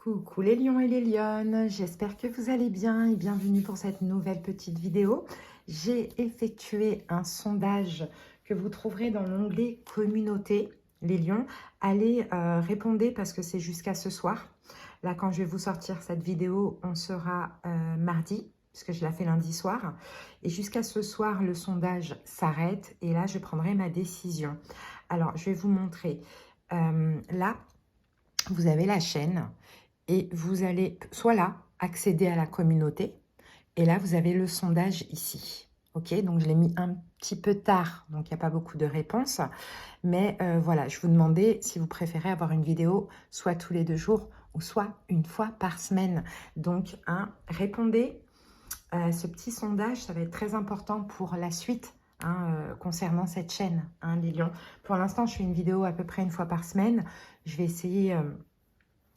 Coucou les lions et les lionnes, j'espère que vous allez bien et bienvenue pour cette nouvelle petite vidéo. J'ai effectué un sondage que vous trouverez dans l'onglet communauté, les lions. Allez répondre parce que c'est jusqu'à ce soir. Là, quand je vais vous sortir cette vidéo, on sera mardi, puisque je la fais lundi soir. Et jusqu'à ce soir, le sondage s'arrête et là, je prendrai ma décision. Alors, je vais vous montrer. Là, vous avez la chaîne. Et vous allez soit là, accéder à la communauté. Et là, vous avez le sondage ici. Ok, donc je l'ai mis un petit peu tard, donc il n'y a pas beaucoup de réponses. Mais voilà, je vous demandais si vous préférez avoir une vidéo soit tous les 2 jours ou soit une fois par semaine. Donc, répondez à ce petit sondage, ça va être très important pour la suite. Concernant cette chaîne, les lions. Pour l'instant, je fais une vidéo à peu près une fois par semaine. Je vais essayer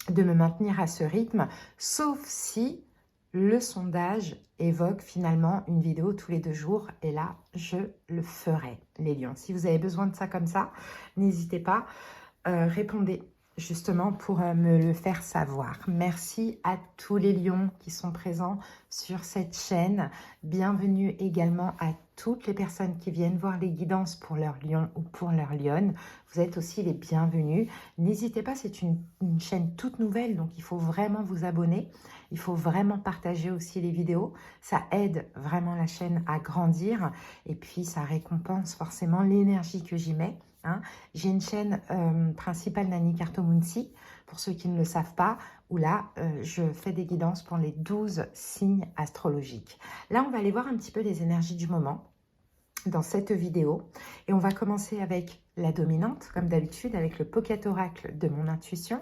de me maintenir à ce rythme, sauf si le sondage évoque finalement une vidéo tous les 2 jours. Et là, je le ferai, les lions. Si vous avez besoin de ça comme ça, n'hésitez pas. Répondez justement pour me le faire savoir. Merci à tous les lions qui sont présents sur cette chaîne. Bienvenue également à toutes les personnes qui viennent voir les guidances pour leur lion ou pour leur lionne. Vous êtes aussi les bienvenus. N'hésitez pas, c'est une chaîne toute nouvelle, donc il faut vraiment vous abonner. Il faut vraiment partager aussi les vidéos. Ça aide vraiment la chaîne à grandir et puis ça récompense forcément l'énergie que j'y mets. J'ai une chaîne principale Nani Cartomunsi, pour ceux qui ne le savent pas, où là, je fais des guidances pour les 12 signes astrologiques. Là, on va aller voir un petit peu les énergies du moment dans cette vidéo. Et on va commencer avec la dominante, comme d'habitude, avec le Pocket Oracle de mon intuition.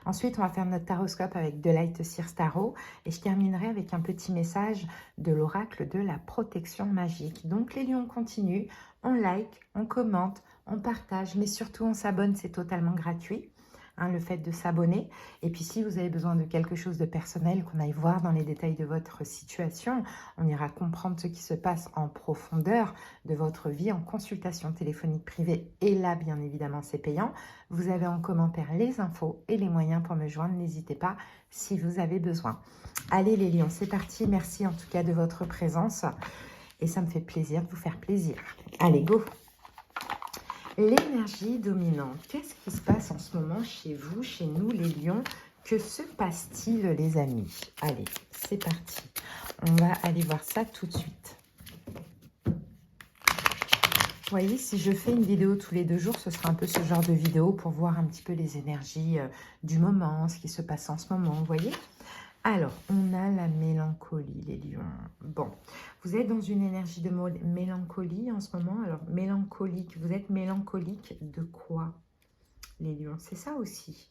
Ensuite, on va faire notre taroscope avec The Light Seers Tarot. Et je terminerai avec un petit message de l'oracle de la protection magique. Donc, les lions continuent. On like, on commente, on partage, mais surtout, on s'abonne. C'est totalement gratuit. Le fait de s'abonner. Et puis, si vous avez besoin de quelque chose de personnel, qu'on aille voir dans les détails de votre situation, on ira comprendre ce qui se passe en profondeur de votre vie en consultation téléphonique privée. Et là, bien évidemment, c'est payant. Vous avez en commentaire les infos et les moyens pour me joindre. N'hésitez pas si vous avez besoin. Allez les lions, c'est parti. Merci en tout cas de votre présence. Et ça me fait plaisir de vous faire plaisir. Allez, go! L'énergie dominante, qu'est-ce qui se passe en ce moment chez vous, chez nous les lions? Que se passe-t-il les amis? Allez, c'est parti. On va aller voir ça tout de suite. Vous voyez, si je fais une vidéo tous les 2 jours, ce sera un peu ce genre de vidéo pour voir un petit peu les énergies du moment, ce qui se passe en ce moment, vous voyez? Alors, on a la mélancolie, les lions. Bon, vous êtes dans une énergie de mélancolie en ce moment. Alors, mélancolique, vous êtes mélancolique de quoi, les lions? C'est ça aussi.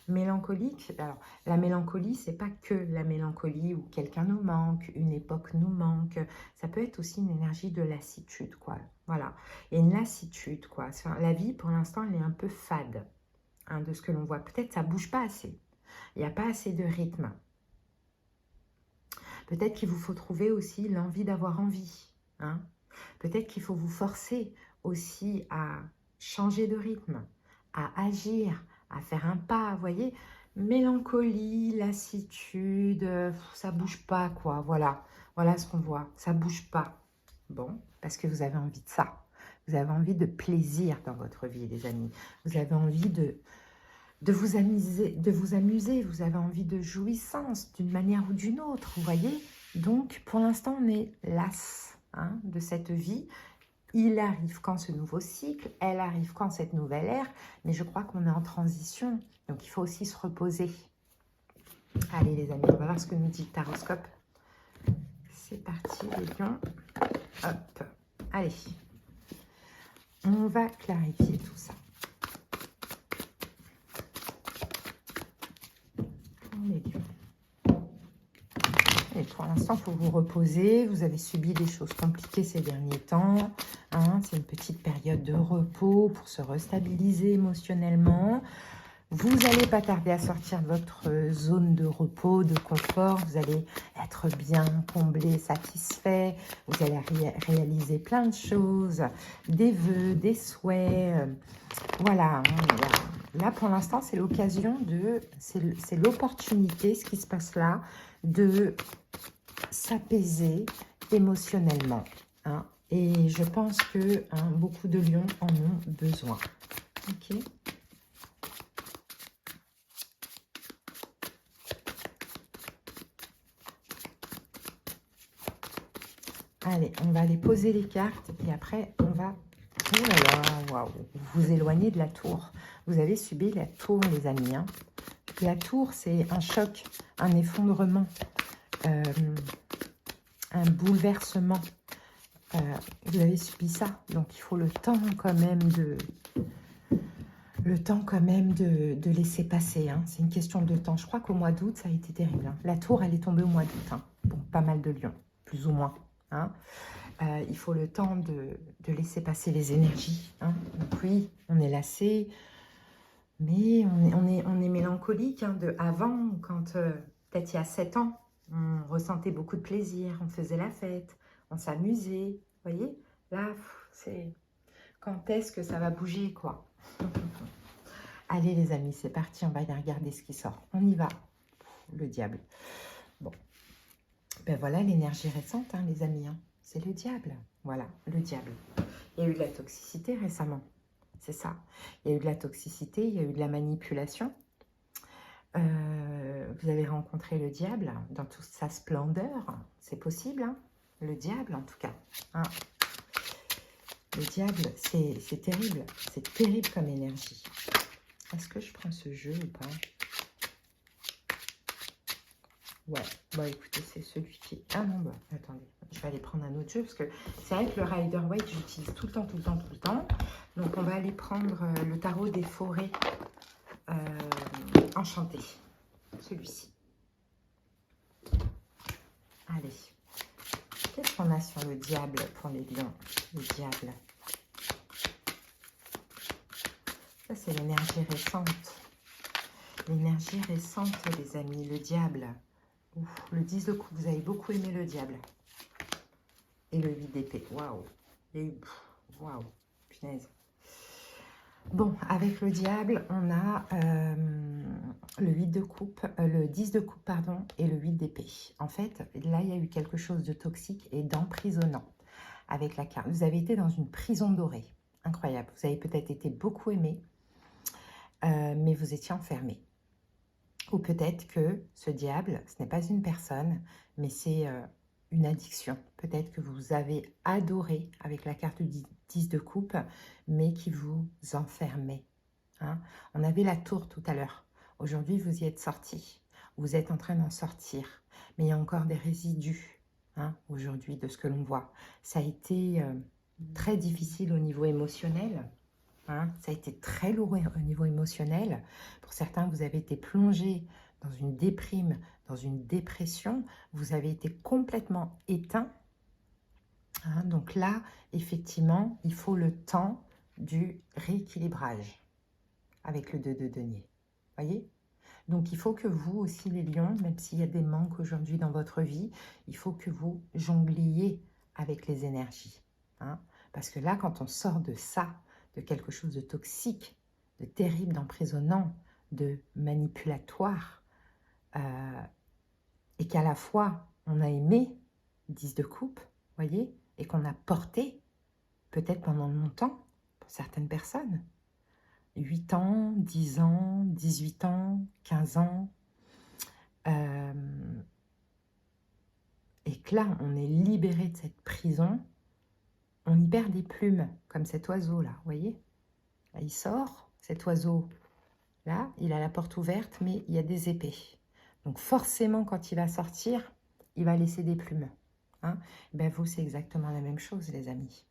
Mélancolique, alors, la mélancolie, c'est pas que la mélancolie où quelqu'un nous manque, une époque nous manque. Ça peut être aussi une énergie de lassitude, quoi. Voilà, il y a une lassitude, quoi. La vie, pour l'instant, elle est un peu fade, de ce que l'on voit. Peut-être ça bouge pas assez. Il n'y a pas assez de rythme. Peut-être qu'il vous faut trouver aussi l'envie d'avoir envie. Peut-être qu'il faut vous forcer aussi à changer de rythme, à agir, à faire un pas. Vous voyez, mélancolie, lassitude, ça bouge pas, quoi. Voilà, voilà ce qu'on voit. Ça bouge pas. Bon, parce que vous avez envie de ça. Vous avez envie de plaisir dans votre vie, les amis. Vous avez envie de vous amuser, vous avez envie de jouissance d'une manière ou d'une autre, vous voyez. Donc, pour l'instant, on est las de cette vie. Il arrive quand ce nouveau cycle, elle arrive quand cette nouvelle ère, mais je crois qu'on est en transition, donc il faut aussi se reposer. Allez les amis, on va voir ce que nous dit le taroscope. C'est parti les lions. Hop, allez. On va clarifier tout ça. Et pour l'instant, il faut vous reposer. Vous avez subi des choses compliquées ces derniers temps. C'est une petite période de repos pour se restabiliser émotionnellement. Vous n'allez pas tarder à sortir de votre zone de repos, de confort. Vous allez être bien comblé, satisfait. Vous allez réaliser plein de choses, des vœux, des souhaits. Voilà. Là, pour l'instant, c'est l'occasion de... C'est l'opportunité, ce qui se passe là, de s'apaiser émotionnellement. Hein. Et je pense que beaucoup de lions en ont besoin. Ok. Allez, on va aller poser les cartes et après, on va... Oh là là, waouh, vous éloignez de la tour. Vous avez subi la tour, les amis. Hein. La tour, c'est un choc, un effondrement, un bouleversement. Vous avez subi ça, donc il faut le temps quand même de... de laisser passer. Hein. C'est une question de temps. Je crois qu'au mois d'août, ça a été terrible. Hein. La tour, elle est tombée au mois d'août. Hein. Bon, pas mal de lions, plus ou moins. Hein. Il faut le temps de laisser passer les énergies. Hein. Donc oui, on est lassé, mais on est mélancolique hein, de avant, quand peut-être il y a 7 ans, on ressentait beaucoup de plaisir, on faisait la fête, on s'amusait. Vous voyez, là, c'est quand est-ce que ça va bouger, quoi. Allez les amis, c'est parti, on va aller regarder ce qui sort. On y va. Le diable. Bon. Ben voilà l'énergie récente, hein, les amis. Hein. C'est le diable. Voilà, le diable. Il y a eu de la toxicité récemment. C'est ça. Il y a eu de la toxicité, il y a eu de la manipulation. Vous avez rencontré le diable dans toute sa splendeur. C'est possible, hein. Le diable en tout cas. Hein. Le diable, c'est terrible. C'est terrible comme énergie. Est-ce que je prends ce jeu ou pas? Ouais, bah écoutez, c'est celui qui... Ah non, bah attendez, je vais aller prendre un autre jeu, parce que c'est vrai que le Rider-Waite, j'utilise tout le temps, tout le temps, tout le temps. Donc on va aller prendre le tarot des forêts enchanté, celui-ci. Allez, qu'est-ce qu'on a sur le diable pour les lions? Le diable. Ça, c'est l'énergie récente. L'énergie récente, les amis, le diable. Ouf, le 10 de coupe, vous avez beaucoup aimé le diable. Et le 8 d'épée, waouh. Il y a eu, waouh, punaise. Bon, avec le diable, on a le 8 de coupe, le 10 de coupe, pardon, et le 8 d'épée. En fait, là, il y a eu quelque chose de toxique et d'emprisonnant avec la carte. Vous avez été dans une prison dorée. Incroyable. Vous avez peut-être été beaucoup aimé, mais vous étiez enfermé. Ou peut-être que ce diable, ce n'est pas une personne, mais c'est une addiction. Peut-être que vous avez adoré avec la carte du 10 de coupe, mais qui vous enfermait. Hein. On avait la tour tout à l'heure. Aujourd'hui, vous y êtes sorti. Vous êtes en train d'en sortir. Mais il y a encore des résidus hein, aujourd'hui de ce que l'on voit. Ça a été très difficile au niveau émotionnel. Hein, ça a été très lourd au niveau émotionnel. Pour certains, vous avez été plongé dans une déprime, dans une dépression. Vous avez été complètement éteint. Hein, donc là, effectivement, il faut le temps du rééquilibrage avec le 2 de denier. Voyez? Donc, il faut que vous aussi, les lions, même s'il y a des manques aujourd'hui dans votre vie, il faut que vous jongliez avec les énergies. Hein, parce que là, quand on sort de ça, de quelque chose de toxique, de terrible, d'emprisonnant, de manipulatoire, et qu'à la fois on a aimé 10 de coupe, voyez, et qu'on a porté peut-être pendant longtemps pour certaines personnes, 8 ans, 10 ans, 18 ans, 15 ans, et que là on est libéré de cette prison. On y perd des plumes, comme cet oiseau-là, vous voyez? Là, il sort, cet oiseau, là, il a la porte ouverte, mais il y a des épées. Donc forcément, quand il va sortir, il va laisser des plumes. Hein? Ben, vous, c'est exactement la même chose, les amis.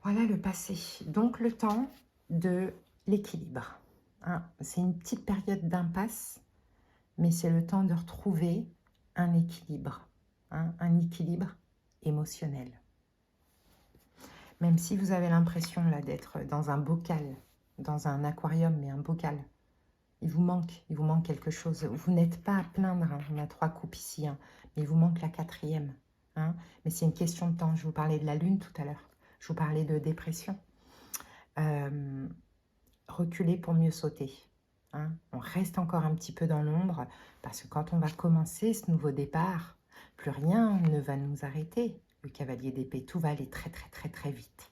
Voilà le passé. Donc, le temps de l'équilibre. Hein? C'est une petite période d'impasse, mais c'est le temps de retrouver un équilibre. Hein? Un équilibre émotionnel. Même si vous avez l'impression là d'être dans un bocal, dans un aquarium, mais un bocal. il vous manque quelque chose. Vous n'êtes pas à plaindre, hein. On a 3 coupes ici, hein, mais il vous manque la 4e. Hein. Mais c'est une question de temps. Je vous parlais de la lune tout à l'heure. Je vous parlais de dépression. Reculer pour mieux sauter. Hein. On reste encore un petit peu dans l'ombre parce que quand on va commencer ce nouveau départ, plus rien ne va nous arrêter. Le cavalier d'épée, tout va aller très très très très vite.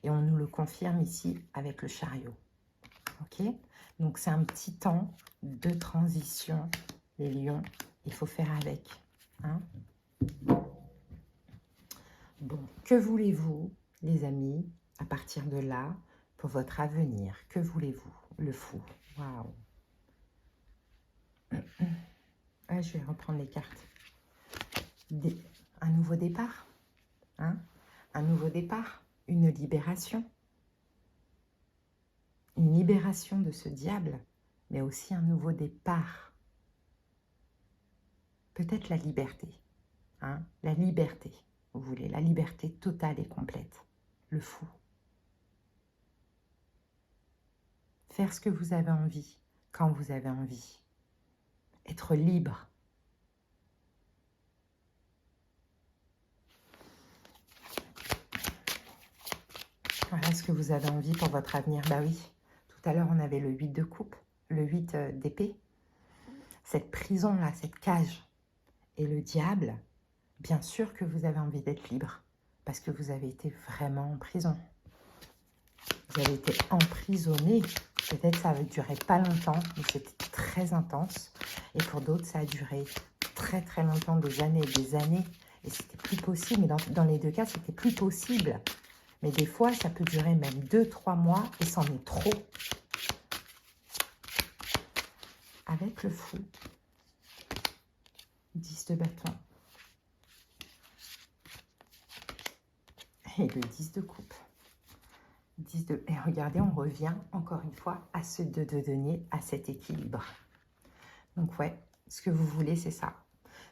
Et on nous le confirme ici avec le chariot. Ok? Donc c'est un petit temps de transition, les lions. Il faut faire avec. Hein? Bon, que voulez-vous, les amis, à partir de là, pour votre avenir? Que voulez-vous? Le fou. Waouh. Ah, je vais reprendre les cartes. Un nouveau départ. Hein? Un nouveau départ. Une libération. Une libération de ce diable, mais aussi un nouveau départ. Peut-être la liberté. Hein? La liberté, vous voulez. La liberté totale et complète. Le fou. Faire ce que vous avez envie, quand vous avez envie. Être libre. Voilà ce que vous avez envie pour votre avenir. Bah oui, tout à l'heure, on avait le 8 de coupe, le 8 d'épée. Cette prison-là, cette cage. Et le diable, bien sûr que vous avez envie d'être libre. Parce que vous avez été vraiment en prison. Vous avez été emprisonné. Peut-être ça ne durait pas longtemps, mais c'était très intense. Et pour d'autres, ça a duré très très longtemps, des années et des années. Et c'était plus possible. Mais dans les deux cas, c'était plus possible. Mais des fois, ça peut durer même 2-3 mois et c'en est trop. Avec le fou. 10 de bâton. Et le 10 de coupe. 10 de... Et regardez, on revient encore une fois à ce 2 de denier, à cet équilibre. Donc ouais, ce que vous voulez, c'est ça.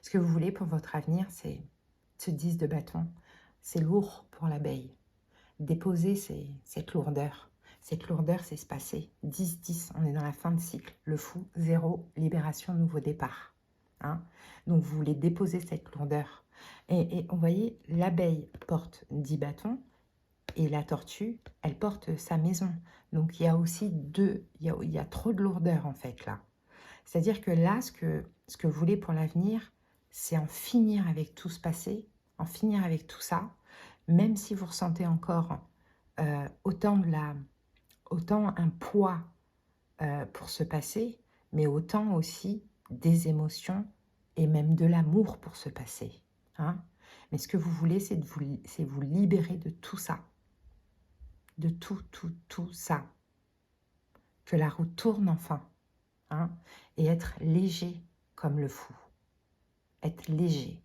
Ce que vous voulez pour votre avenir, c'est ce 10 de bâton. C'est lourd pour l'abeille. Déposer cette lourdeur. Cette lourdeur, c'est se passer. 10-10, on est dans la fin de cycle. Le fou, 0, libération, nouveau départ. Hein? Donc, vous voulez déposer cette lourdeur. Et vous voyez, l'abeille porte 10 bâtons et la tortue, elle porte sa maison. Donc, il y a aussi il y a trop de lourdeur, en fait, là. C'est-à-dire que là, ce que vous voulez pour l'avenir, c'est en finir avec tout ce passé, en finir avec tout ça, même si vous ressentez encore autant un poids pour ce passé, mais autant aussi des émotions et même de l'amour pour ce passé. Hein? Mais ce que vous voulez, c'est vous libérer de tout ça. De tout ça. Que la roue tourne enfin. Hein? Et être léger comme le fou. Être léger.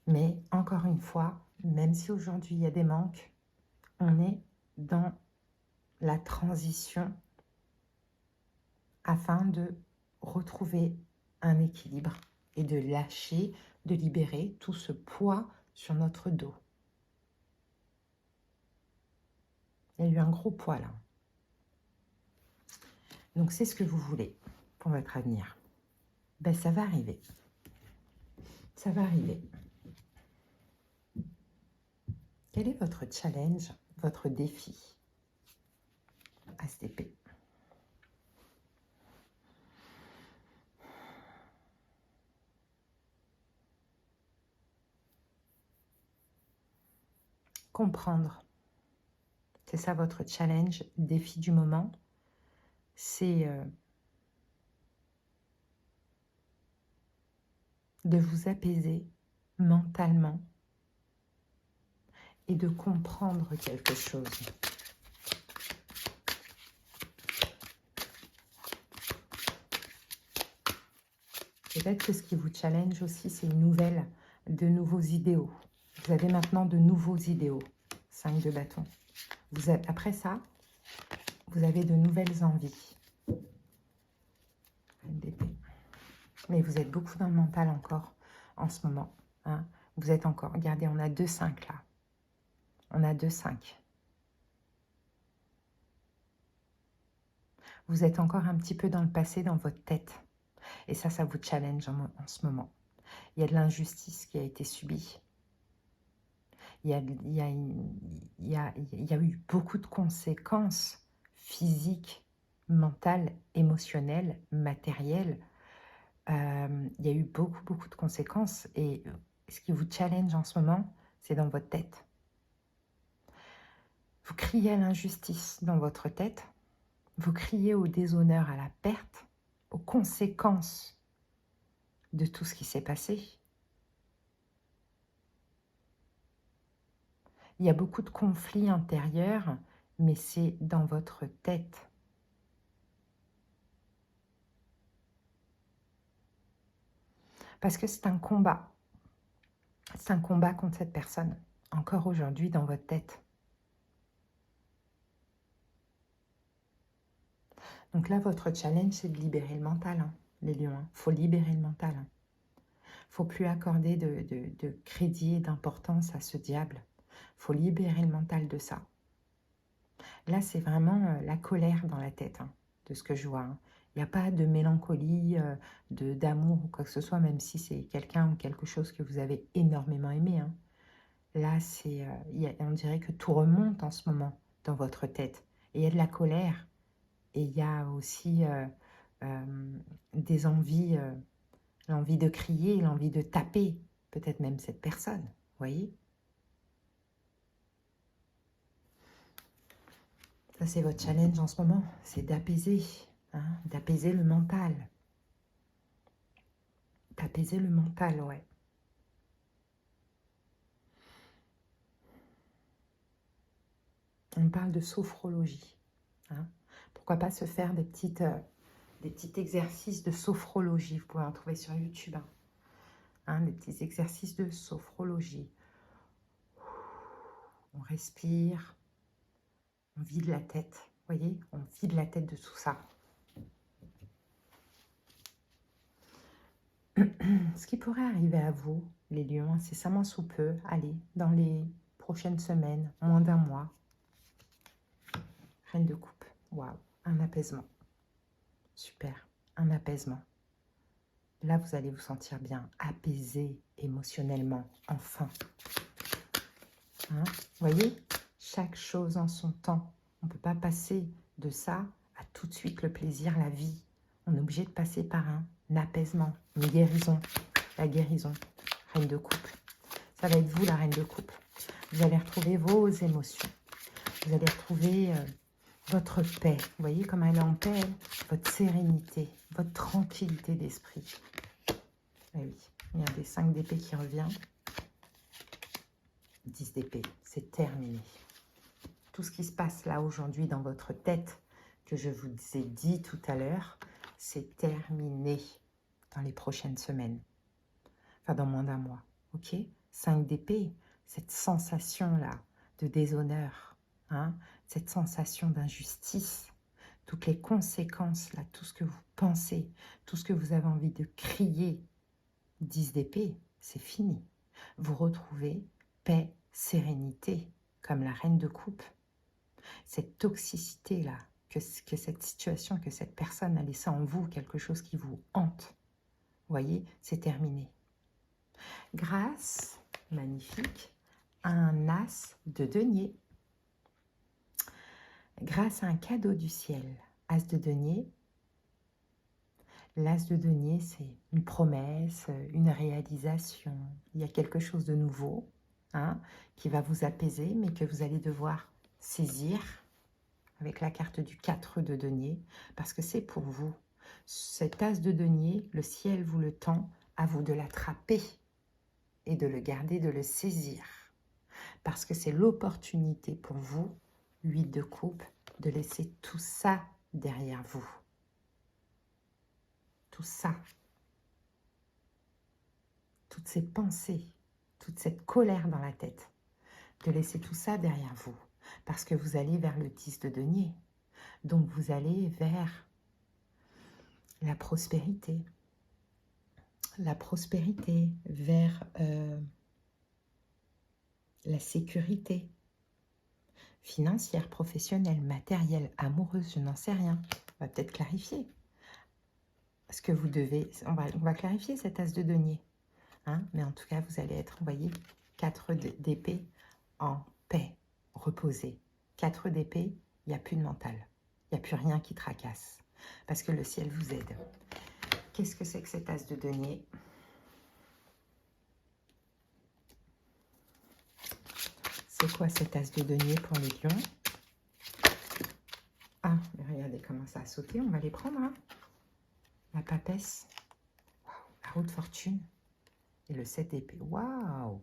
Mais encore une fois, même si aujourd'hui il y a des manques, on est dans la transition afin de retrouver un équilibre et de lâcher, de libérer tout ce poids sur notre dos. Il y a eu un gros poids là. Donc c'est ce que vous voulez pour votre avenir. Ben ça va arriver. Ça va arriver. Quel est votre challenge, votre défi à cette épée? Comprendre. C'est ça votre challenge, défi du moment. C'est de vous apaiser mentalement et de comprendre quelque chose. Peut-être que ce qui vous challenge aussi, c'est de nouveaux idéaux. Vous avez maintenant de nouveaux idéaux. 5 de bâton. Après ça, vous avez de nouvelles envies. Mais vous êtes beaucoup dans le mental encore en ce moment. Hein. Vous êtes encore... Regardez, on a 2-5 là. On a 2-5. Vous êtes encore un petit peu dans le passé, dans votre tête. Et ça vous challenge en ce moment. Il y a de l'injustice qui a été subie. Il y a eu beaucoup de conséquences physiques, mentales, émotionnelles, matérielles. Il y a eu beaucoup de conséquences. Et ce qui vous challenge en ce moment, c'est dans votre tête. Vous criez à l'injustice dans votre tête. Vous criez au déshonneur, à la perte, aux conséquences de tout ce qui s'est passé. Il y a beaucoup de conflits intérieurs, mais c'est dans votre tête. Parce que c'est un combat. C'est un combat contre cette personne, encore aujourd'hui dans votre tête. Donc là, votre challenge, c'est de libérer le mental, hein, les lions. Il faut libérer le mental. Il ne faut plus accorder de crédit et d'importance à ce diable. Il faut libérer le mental de ça. Là, c'est vraiment la colère dans la tête, hein, de ce que je vois. Hein. Il n'y a pas de mélancolie, d'amour ou quoi que ce soit, même si c'est quelqu'un ou quelque chose que vous avez énormément aimé. Hein. Là, on dirait que tout remonte en ce moment dans votre tête. Et il y a de la colère. Et il y a aussi des envies, l'envie de crier, l'envie de taper, peut-être même cette personne, vous voyez? Ça, c'est votre challenge en ce moment, c'est d'apaiser, hein, d'apaiser le mental. D'apaiser le mental, ouais. On parle de sophrologie. Hein. Pourquoi pas se faire des petits exercices de sophrologie. Vous pouvez en trouver sur YouTube. Hein, des petits exercices de sophrologie. On respire. On vide la tête. Vous voyez, on vide la tête de tout ça. Ce qui pourrait arriver à vous, les lions, incessamment sous peu, allez, dans les prochaines semaines, moins d'un mois. Reine de coupe. Waouh, un apaisement. Super, un apaisement. Là, vous allez vous sentir bien, apaisé émotionnellement, enfin. Hein, vous voyez, chaque chose en son temps. On ne peut pas passer de ça à tout de suite le plaisir, la vie. On est obligé de passer par un apaisement, une guérison, la guérison. Reine de coupe. Ça va être vous, la reine de coupe. Vous allez retrouver vos émotions. Vous allez retrouver votre paix. Vous voyez comme elle est en paix, votre sérénité, votre tranquillité d'esprit. Eh oui, il y a des 5 d'épée qui revient. 10 d'épée, c'est terminé. Tout ce qui se passe là aujourd'hui dans votre tête, que je vous ai dit tout à l'heure, c'est terminé dans les prochaines semaines. Enfin, dans moins d'un mois, ok? 5 d'épée, cette sensation-là de déshonneur, hein? Cette sensation d'injustice, toutes les conséquences, là, tout ce que vous pensez, tout ce que vous avez envie de crier, 10 d'épée, c'est fini. Vous retrouvez paix, sérénité, comme la reine de coupe. Cette toxicité-là, que cette situation, que cette personne a laissé en vous, quelque chose qui vous hante, vous voyez, c'est terminé. Grâce, magnifique, à un as de denier. Grâce à un cadeau du ciel, as de denier. L'as de denier, c'est une promesse, une réalisation. Il y a quelque chose de nouveau, hein, qui va vous apaiser, mais que vous allez devoir saisir avec la carte du 4 de denier, parce que c'est pour vous. Cet as de denier, le ciel vous le tend, à vous de l'attraper et de le garder, de le saisir. Parce que c'est l'opportunité pour vous, 8 de coupe, de laisser tout ça derrière vous. Tout ça. Toutes ces pensées, toute cette colère dans la tête. De laisser tout ça derrière vous. Parce que vous allez vers le 10 de denier. Donc vous allez vers la prospérité. La prospérité, vers la sécurité, financière, professionnelle, matérielle, amoureuse, je n'en sais rien. On va peut-être clarifier. Ce que vous devez, on va clarifier cet as de denier. Hein, mais en tout cas, vous allez être, vous voyez, 4 d'épée en paix, reposé. 4 d'épée, il n'y a plus de mental. Il n'y a plus rien qui tracasse. Parce que le ciel vous aide. Qu'est-ce que c'est que cet as de denier? C'est quoi cet as de denier pour les lions? Ah, regardez comment ça a sauté. On va les prendre. Hein. La papesse. Wow. La roue de fortune. Et le 7 d'épée. Waouh!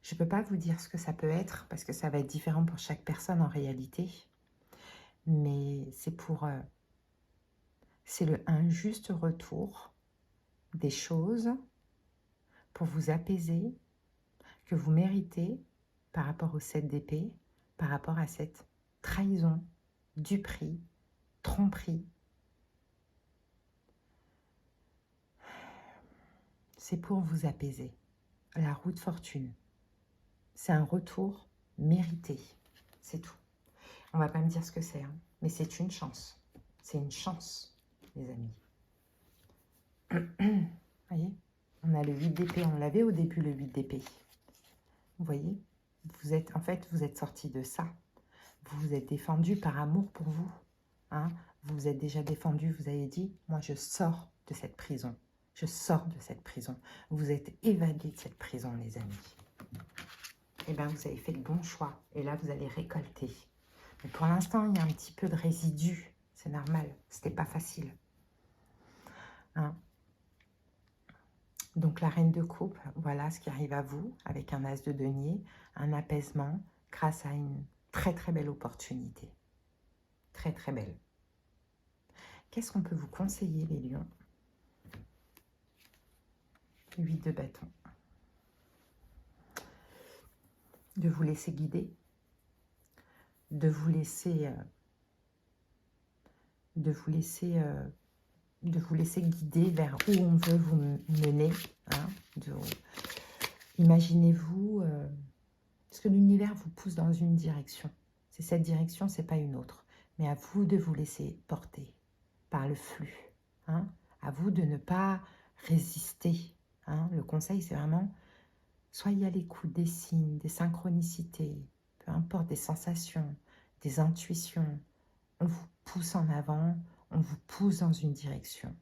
Je ne peux pas vous dire ce que ça peut être, parce que ça va être différent pour chaque personne en réalité. Mais c'est pour... c'est un juste retour des choses pour vous apaiser, que vous méritez par rapport au 7 d'épée, par rapport à cette trahison, duperie, tromperie. C'est pour vous apaiser. La roue de fortune, c'est un retour mérité. C'est tout. On ne va pas me dire ce que c'est, hein, mais c'est une chance. C'est une chance, les amis. Vous voyez, on a le 8 d'épée, on l'avait au début le 8 d'épée. Vous voyez, vous êtes, en fait, vous êtes sorti de ça. Vous vous êtes défendu par amour pour vous. Hein. Vous vous êtes déjà défendu, vous avez dit, moi je sors de cette prison. Je sors de cette prison. Vous êtes évadé de cette prison, les amis. Eh bien, vous avez fait le bon choix. Et là, vous allez récolter. Mais pour l'instant, il y a un petit peu de résidus. C'est normal. C'était pas facile. Hein. Donc, la reine de coupe, voilà ce qui arrive à vous avec un as de denier, un apaisement grâce à une très, très belle opportunité. Très, très belle. Qu'est-ce qu'on peut vous conseiller, les lions? 8 de bâton. De vous laisser guider. De vous laisser guider vers où on veut vous mener. Hein, imaginez-vous, parce que l'univers vous pousse dans une direction. C'est cette direction, c'est pas une autre. Mais à vous de vous laisser porter par le flux. Hein, à vous de ne pas résister. Hein. Le conseil, c'est vraiment, soyez à l'écoute des signes, des synchronicités, peu importe, des sensations, des intuitions. On vous pousse en avant, on vous pousse dans une direction.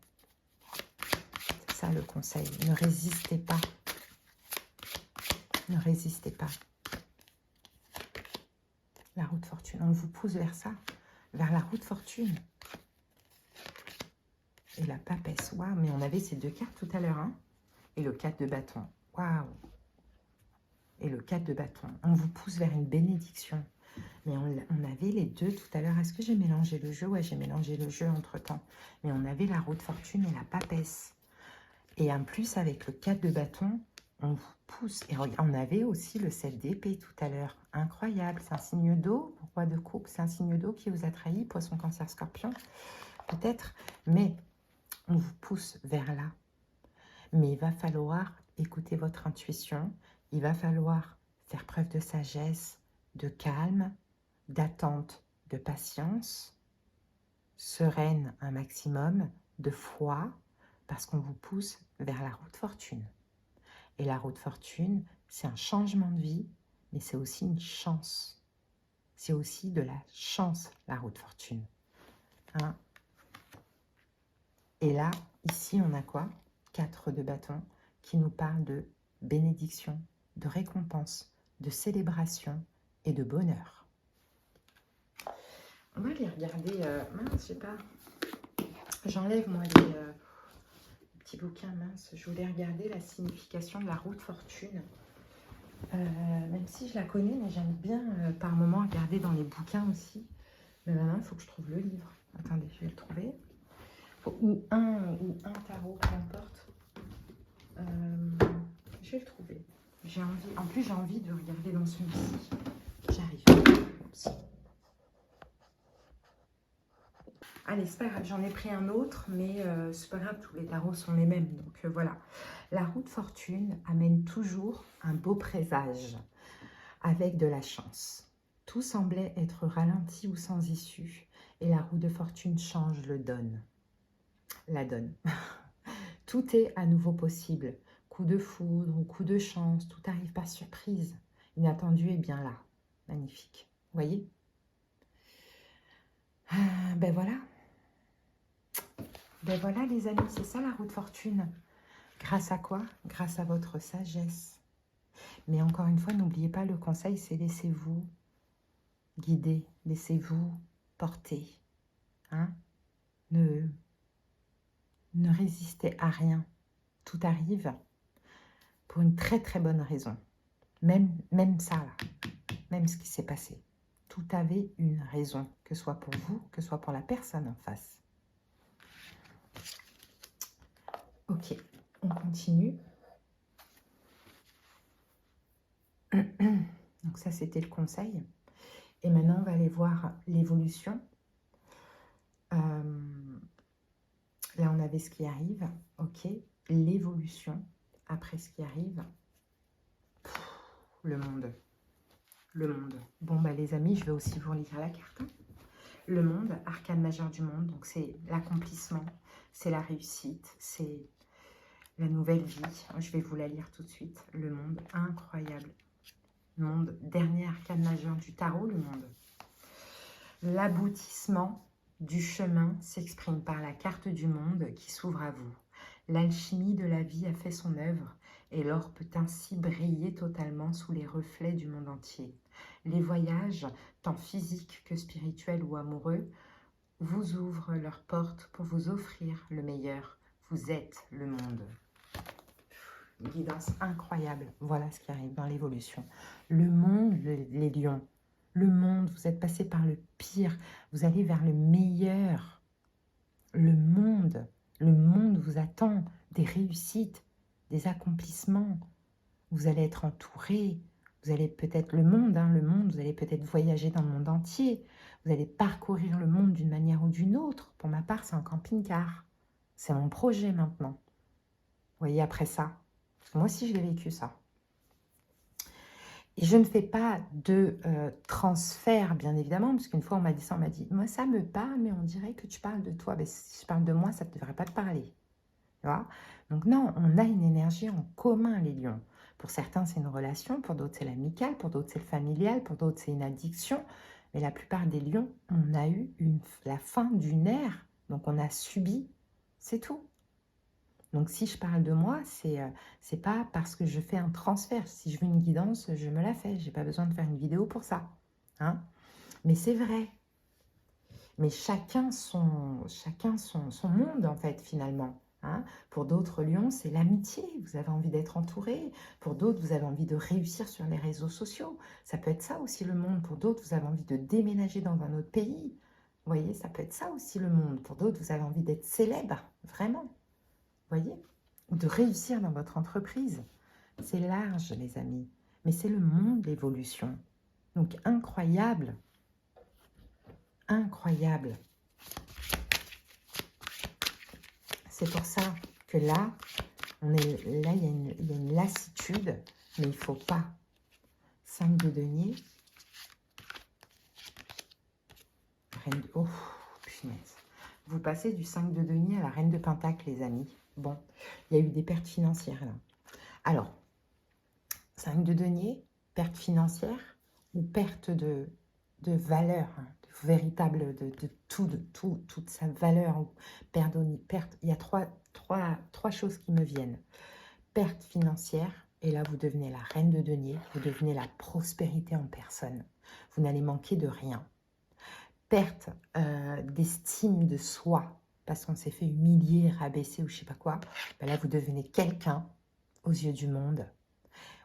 C'est ça le conseil. Ne résistez pas. Ne résistez pas. La roue de fortune, on vous pousse vers ça, vers la roue de fortune. Et la papesse, waouh, mais on avait ces deux cartes tout à l'heure, hein. Et le 4 de bâton, waouh. Et le 4 de bâton, on vous pousse vers une bénédiction. Mais on avait les deux tout à l'heure. Est-ce que j'ai mélangé le jeu? Ouais, j'ai mélangé le jeu entre-temps. Mais on avait la roue de fortune et la papesse. Et en plus, avec le 4 de bâton, on vous pousse. Et on avait aussi le 7 d'épée tout à l'heure. Incroyable. C'est un signe d'eau. Roi de coupe, c'est un signe d'eau qui vous a trahi. Poisson, cancer, scorpion, peut-être. Mais on vous pousse vers là. Mais il va falloir écouter votre intuition. Il va falloir faire preuve de sagesse, de calme, d'attente, de patience, sereine un maximum, de foi, parce qu'on vous pousse vers la roue de fortune. Et la roue de fortune, c'est un changement de vie, mais c'est aussi une chance. C'est aussi de la chance, la roue de fortune. Hein? Et là, ici, on a quoi? 4 de bâton qui nous parle de bénédiction, de récompense, de célébration et de bonheur. On va les regarder. Mince, je sais pas. J'enlève, moi, les petits bouquins, mince. Je voulais regarder la signification de la roue de fortune. Même si je la connais, mais j'aime bien par moment regarder dans les bouquins aussi. Mais maintenant, il faut que je trouve le livre. Attendez, je vais le trouver. Ou un tarot, peu importe. Je vais le trouver. J'ai envie. En plus, j'ai envie de regarder dans celui-ci. J'arrive. Oups. Allez, c'est pas grave, j'en ai pris un autre, mais c'est pas grave, tous les tarots sont les mêmes. Donc voilà. La roue de fortune amène toujours un beau présage avec de la chance. Tout semblait être ralenti ou sans issue. Et la roue de fortune change la donne. Tout est à nouveau possible. Coup de foudre ou coup de chance, tout arrive par surprise. Inattendu est bien là. Magnifique. Vous voyez? Ben voilà. Ben voilà les amis, c'est ça la roue de fortune. Grâce à quoi? Grâce à votre sagesse. Mais encore une fois, n'oubliez pas, le conseil, c'est laissez-vous guider, laissez-vous porter. Hein? Ne résistez à rien. Tout arrive pour une très très bonne raison. Même ça, là, même ce qui s'est passé. Tout avait une raison, que ce soit pour vous, que ce soit pour la personne en face. Ok, on continue. Donc ça, c'était le conseil. Et maintenant, on va aller voir l'évolution. Là, on avait ce qui arrive. Ok, l'évolution après ce qui arrive. Le monde. Le monde. Bon, bah les amis, je vais aussi vous lire la carte. Le monde, arcane majeur du monde. Donc, c'est l'accomplissement, c'est la réussite, c'est la nouvelle vie. Je vais vous la lire tout de suite. Le monde, incroyable. Monde, dernier arcane majeur du tarot, le monde. L'aboutissement du chemin s'exprime par la carte du monde qui s'ouvre à vous. L'alchimie de la vie a fait son œuvre et l'or peut ainsi briller totalement sous les reflets du monde entier. Les voyages, tant physiques que spirituels ou amoureux, vous ouvrent leurs portes pour vous offrir le meilleur. Vous êtes le monde. Une guidance incroyable. Voilà ce qui arrive dans l'évolution. Le monde, les lions. Le monde, vous êtes passé par le pire. Vous allez vers le meilleur. Le monde vous attend. Des réussites, des accomplissements. Vous allez être entouré. Vous allez peut-être le monde, vous allez peut-être voyager dans le monde entier. Vous allez parcourir le monde d'une manière ou d'une autre. Pour ma part, c'est un camping-car. C'est mon projet maintenant. Vous voyez, après ça. Parce que moi aussi, je l'ai vécu, ça. Et je ne fais pas de transfert, bien évidemment, parce qu'une fois, on m'a dit ça, on m'a dit, moi, ça me parle, mais on dirait que tu parles de toi. Ben, si je parle de moi, ça ne devrait pas te parler. Tu vois? Donc non, on a une énergie en commun, les lions. Pour certains, c'est une relation, pour d'autres, c'est l'amical, pour d'autres, c'est le familial, pour d'autres, c'est une addiction. Mais la plupart des lions, on a eu la fin d'une ère, donc on a subi, c'est tout. Donc si je parle de moi, c'est pas parce que je fais un transfert. Si je veux une guidance, je me la fais. Je n'ai pas besoin de faire une vidéo pour ça. Hein? Mais c'est vrai. Mais chacun son monde, en fait, finalement. Hein? Pour d'autres lions, c'est l'amitié. Vous avez envie d'être entouré. Pour d'autres, vous avez envie de réussir sur les réseaux sociaux. Ça peut être ça aussi le monde. Pour d'autres, vous avez envie de déménager dans un autre pays. Vous voyez, ça peut être ça aussi le monde. Pour d'autres, vous avez envie d'être célèbre. Vraiment. Vous voyez? Ou de réussir dans votre entreprise. C'est large, les amis. Mais c'est le monde, l'évolution. Donc, incroyable. Incroyable. C'est pour ça que là, il y a une lassitude, mais il ne faut pas. 5 de denier. Reine de... Oh, punaise. Vous passez du 5 de denier à la reine de pentacle, les amis. Bon, il y a eu des pertes financières, là. Alors, 5 de denier, perte financière ou perte de valeur, hein, véritable, de toute sa valeur. Perte, il y a trois choses qui me viennent. Perte financière, et là vous devenez la reine de denier, vous devenez la prospérité en personne. Vous n'allez manquer de rien. Perte d'estime de soi, parce qu'on s'est fait humilier, rabaisser ou je sais pas quoi. Ben là vous devenez quelqu'un aux yeux du monde.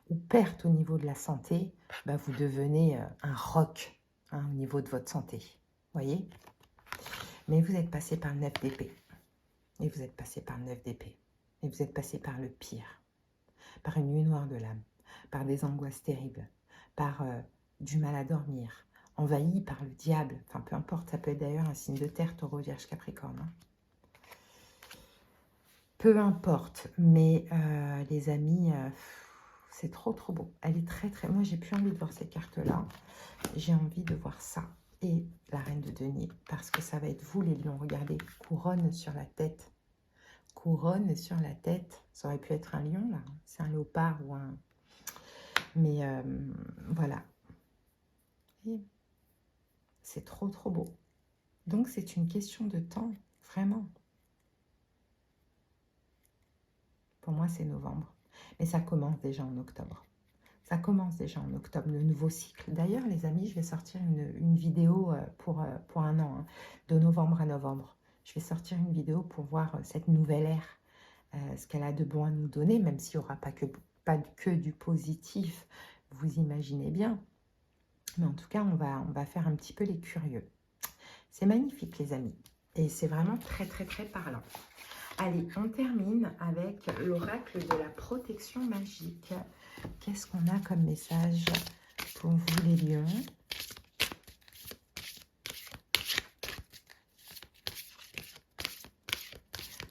Ou perte au niveau de la santé, ben vous devenez un roc. Hein, au niveau de votre santé, voyez. Mais vous êtes passé par le 9 d'épée. Et vous êtes passé par le 9 d'épée. Et vous êtes passé par le pire. Par une nuit noire de l'âme. Par des angoisses terribles. Par du mal à dormir. Envahi par le diable. Enfin, peu importe, ça peut être d'ailleurs un signe de terre, taureau, vierge, capricorne. Hein. Peu importe. Mais les amis, C'est trop, trop beau. Elle est très, très... Moi, j'ai plus envie de voir ces cartes-là. J'ai envie de voir ça. Et la reine de denier. Parce que ça va être vous, les lions. Regardez, couronne sur la tête. Couronne sur la tête. Ça aurait pu être un lion, là. C'est un léopard ou un... Mais voilà. C'est trop, trop beau. Donc, c'est une question de temps. Vraiment. Pour moi, c'est novembre. Mais ça commence déjà en octobre. Ça commence déjà en octobre, le nouveau cycle. D'ailleurs, les amis, je vais sortir une vidéo pour un an, hein, de novembre à novembre. Je vais sortir une vidéo pour voir cette nouvelle ère, ce qu'elle a de bon à nous donner, même s'il n'y aura pas que du positif, vous imaginez bien. Mais en tout cas, on va faire un petit peu les curieux. C'est magnifique, les amis. Et c'est vraiment très, très, très parlant. Allez, on termine avec l'oracle de la protection magique. Qu'est-ce qu'on a comme message pour vous, les lions?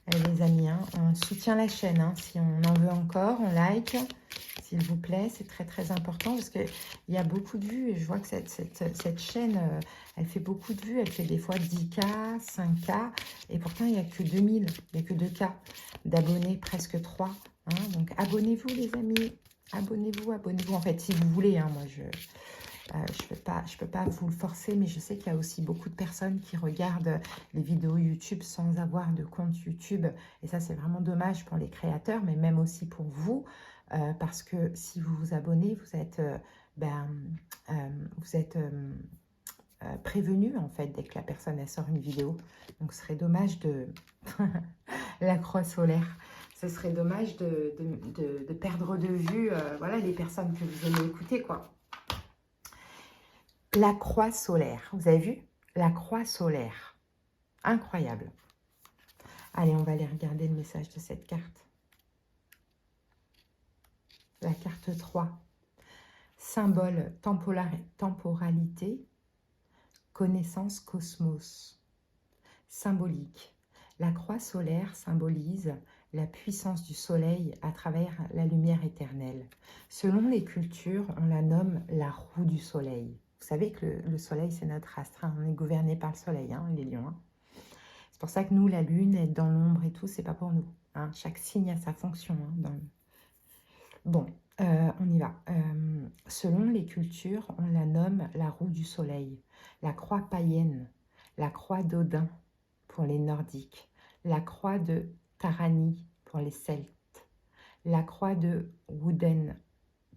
Allez, les amis, hein, on soutient la chaîne. Hein, si on en veut encore, on like, s'il vous plaît. C'est très, très important parce qu'il y a beaucoup de vues. Et je vois que cette chaîne, elle fait beaucoup de vues. Elle fait des fois 10K, 5K. Et pourtant, il n'y a que 2000, il n'y a que 2K d'abonnés, presque 3. Hein, donc, abonnez-vous, les amis. Abonnez-vous, abonnez-vous. En fait, si vous voulez, hein, moi, je ne peux pas vous le forcer, mais je sais qu'il y a aussi beaucoup de personnes qui regardent les vidéos YouTube sans avoir de compte YouTube. Et ça, c'est vraiment dommage pour les créateurs, mais même aussi pour vous. Parce que si vous vous abonnez, vous êtes, prévenu, en fait, dès que la personne elle sort une vidéo. Donc, ce serait dommage de... la croix solaire. Ce serait dommage de perdre de vue voilà, les personnes que vous allez écouter, quoi. La croix solaire. Vous avez vu? La croix solaire. Incroyable. Allez, on va aller regarder le message de cette carte. La carte 3. Symbole temporalité, connaissance cosmos. Symbolique. La croix solaire symbolise la puissance du soleil à travers la lumière éternelle. Selon les cultures, on la nomme la roue du soleil. Vous savez que le soleil, c'est notre astre. Hein. On est gouverné par le soleil, hein, les lions. Hein. C'est pour ça que nous, la lune, être dans l'ombre et tout, c'est pas pour nous. Hein. Chaque signe a sa fonction. Hein, Bon, on y va. Selon les cultures, on la nomme la roue du soleil, la croix païenne, la croix d'Odin pour les Nordiques, la croix de Tarani pour les Celtes, la croix de Woden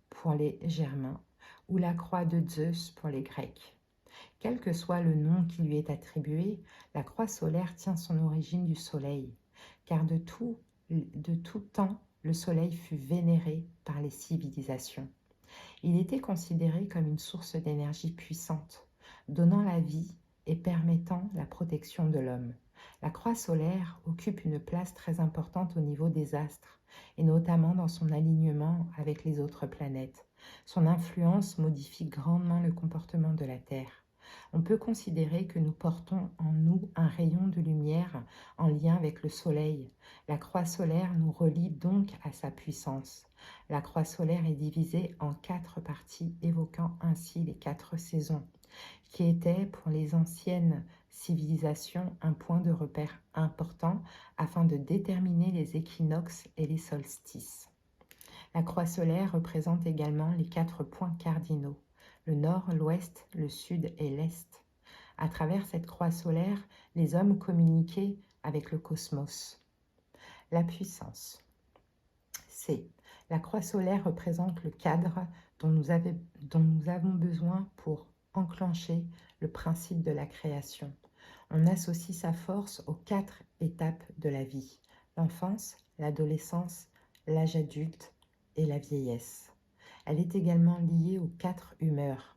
pour les Germains ou la croix de Zeus pour les Grecs. Quel que soit le nom qui lui est attribué, la croix solaire tient son origine du soleil, car de tout temps, le soleil fut vénéré par les civilisations. Il était considéré comme une source d'énergie puissante, donnant la vie et permettant la protection de l'homme. La croix solaire occupe une place très importante au niveau des astres, et notamment dans son alignement avec les autres planètes. Son influence modifie grandement le comportement de la Terre. On peut considérer que nous portons en nous un rayon de lumière en lien avec le soleil. La croix solaire nous relie donc à sa puissance. La croix solaire est divisée en 4 parties, évoquant ainsi les 4 saisons, qui étaient pour les anciennes civilisations un point de repère important afin de déterminer les équinoxes et les solstices. La croix solaire représente également les 4 points cardinaux, le nord, l'ouest, le sud et l'est. À travers cette croix solaire, les hommes communiquaient avec le cosmos. La puissance. La croix solaire représente le cadre dont nous avons besoin pour enclencher le principe de la création. On associe sa force aux 4 étapes de la vie: l'enfance, l'adolescence, l'âge adulte et la vieillesse. Elle est également liée aux 4 humeurs: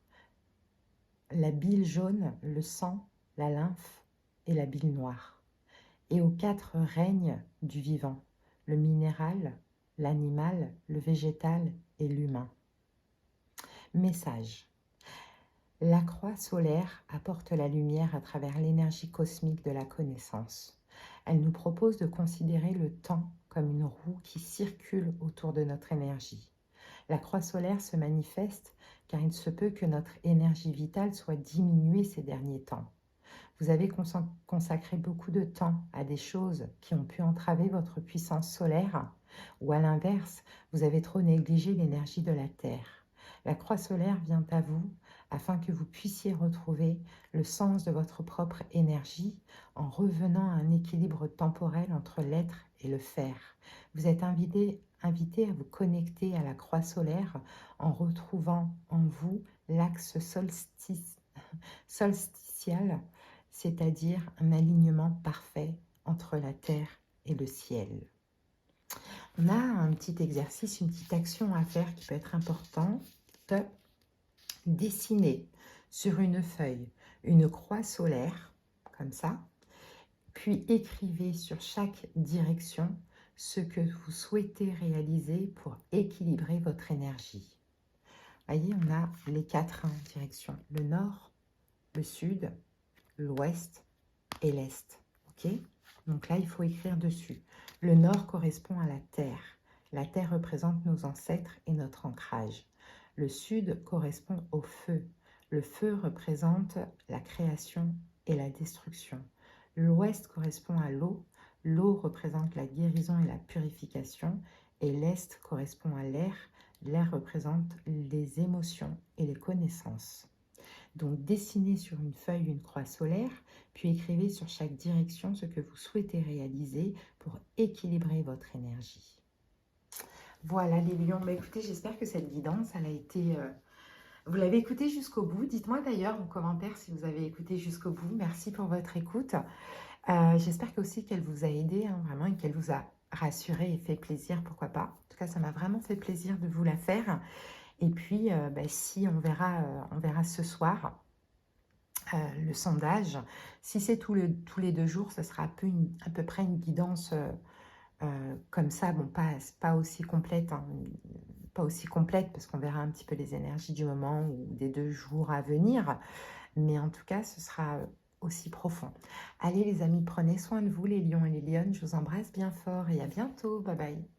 la bile jaune, le sang, la lymphe et la bile noire, et aux 4 règnes du vivant: le minéral, l'animal, le végétal et l'humain. Message. La croix solaire apporte la lumière à travers l'énergie cosmique de la connaissance. Elle nous propose de considérer le temps comme une roue qui circule autour de notre énergie. La croix solaire se manifeste car il se peut que notre énergie vitale soit diminuée ces derniers temps. Vous avez consacré beaucoup de temps à des choses qui ont pu entraver votre puissance solaire, ou à l'inverse, vous avez trop négligé l'énergie de la Terre. La croix solaire vient à vous afin que vous puissiez retrouver le sens de votre propre énergie en revenant à un équilibre temporel entre l'être et le faire. Vous êtes invité à vous connecter à la croix solaire en retrouvant en vous l'axe solsticial, c'est-à-dire un alignement parfait entre la terre et le ciel. On a un petit exercice, une petite action à faire qui peut être importante. Dessiner sur une feuille une croix solaire, comme ça, puis écrivez sur chaque direction ce que vous souhaitez réaliser pour équilibrer votre énergie. Voyez, on a les 4 directions, le nord, le sud, l'ouest et l'est. Ok? Donc là, il faut écrire dessus. Le nord correspond à la terre. La terre représente nos ancêtres et notre ancrage. Le sud correspond au feu. Le feu représente la création et la destruction. L'ouest correspond à l'eau. L'eau représente la guérison et la purification. Et l'est correspond à l'air. L'air représente les émotions et les connaissances. Donc, dessinez sur une feuille une croix solaire, puis écrivez sur chaque direction ce que vous souhaitez réaliser pour équilibrer votre énergie. Voilà les lions. Bah, écoutez, j'espère que cette guidance, elle a été... vous l'avez écoutée jusqu'au bout. Dites-moi d'ailleurs en commentaire si vous avez écouté jusqu'au bout. Merci pour votre écoute. J'espère aussi qu'elle vous a aidé, hein, vraiment, et qu'elle vous a rassuré et fait plaisir, pourquoi pas. En tout cas, ça m'a vraiment fait plaisir de vous la faire. Et puis, si on verra ce soir le sondage. Si c'est tous les 2 jours, ce sera à peu près une guidance comme ça. Bon, pas aussi complète, hein, pas aussi complète parce qu'on verra un petit peu les énergies du moment ou des 2 jours à venir. Mais en tout cas, ce sera aussi profond. Allez les amis, prenez soin de vous les lions et les lionnes. Je vous embrasse bien fort et à bientôt. Bye bye.